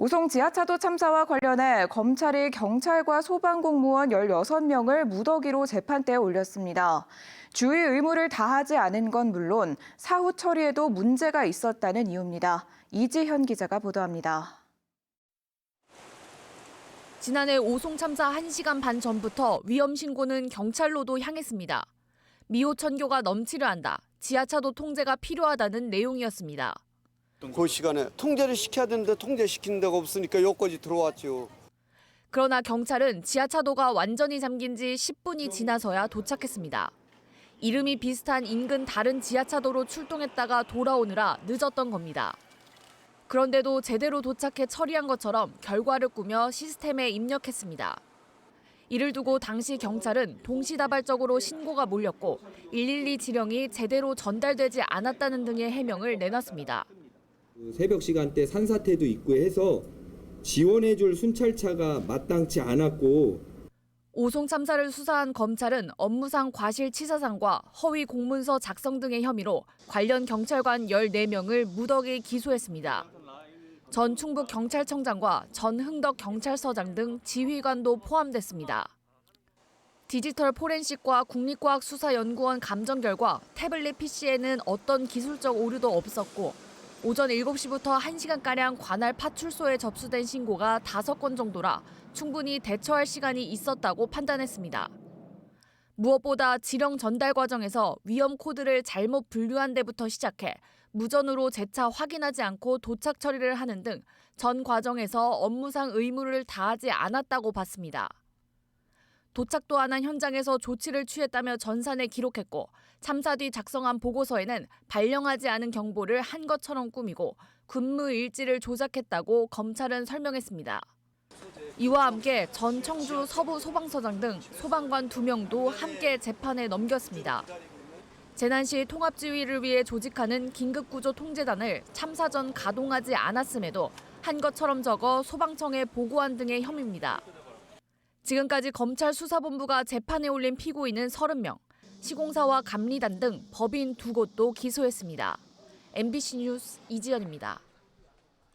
오송 지하차도 참사와 관련해 검찰이 경찰과 소방공무원 16명을 무더기로 재판대에 올렸습니다. 주의 의무를 다하지 않은 건 물론 사후 처리에도 문제가 있었다는 이유입니다. 이지현 기자가 보도합니다. 지난해 오송 참사 1시간 반 전부터 위험 신고는 경찰로도 향했습니다. 미호천교가 넘치려 한다. 지하차도 통제가 필요하다는 내용이었습니다. 그 시간에 통제를 시켜야 되는데 통제시키는 데가 없으니까 여기까지 들어왔죠. 그러나 경찰은 지하차도가 완전히 잠긴 지 10분이 지나서야 도착했습니다. 이름이 비슷한 인근 다른 지하차도로 출동했다가 돌아오느라 늦었던 겁니다. 그런데도 제대로 도착해 처리한 것처럼 결과를 꾸며 시스템에 입력했습니다. 이를 두고 당시 경찰은 동시다발적으로 신고가 몰렸고 112 지령이 제대로 전달되지 않았다는 등의 해명을 내놨습니다. 새벽 시간대 산사태도 있고 해서 지원해줄 순찰차가 마땅치 않았고 오송 참사를 수사한 검찰은 업무상 과실치사상과 허위 공문서 작성 등의 혐의로 관련 경찰관 14명을 무더기 기소했습니다. 전 충북경찰청장과 전 흥덕경찰서장 등 지휘관도 포함됐습니다. 디지털 포렌식과 국립과학수사연구원 감정 결과 태블릿 PC에는 어떤 기술적 오류도 없었고 오전 7시부터 1시간가량 관할 파출소에 접수된 신고가 5건 정도라 충분히 대처할 시간이 있었다고 판단했습니다. 무엇보다 지령 전달 과정에서 위험 코드를 잘못 분류한 데부터 시작해 무전으로 재차 확인하지 않고 도착 처리를 하는 등 전 과정에서 업무상 의무를 다하지 않았다고 봤습니다. 도착도 안 한 현장에서 조치를 취했다며 전산에 기록했고 참사 뒤 작성한 보고서에는 발령하지 않은 경보를 한 것처럼 꾸미고 근무 일지를 조작했다고 검찰은 설명했습니다. 이와 함께 전 청주 서부 소방서장 등 소방관 2명도 함께 재판에 넘겼습니다. 재난 시 통합지휘를 위해 조직하는 긴급구조통제단을 참사 전 가동하지 않았음에도 한 것처럼 적어 소방청에 보고한 등의 혐의입니다. 지금까지 검찰 수사본부가 재판에 올린 피고인은 30명, 시공사와 감리단 등 법인 2곳도 기소했습니다. MBC 뉴스 이지연입니다.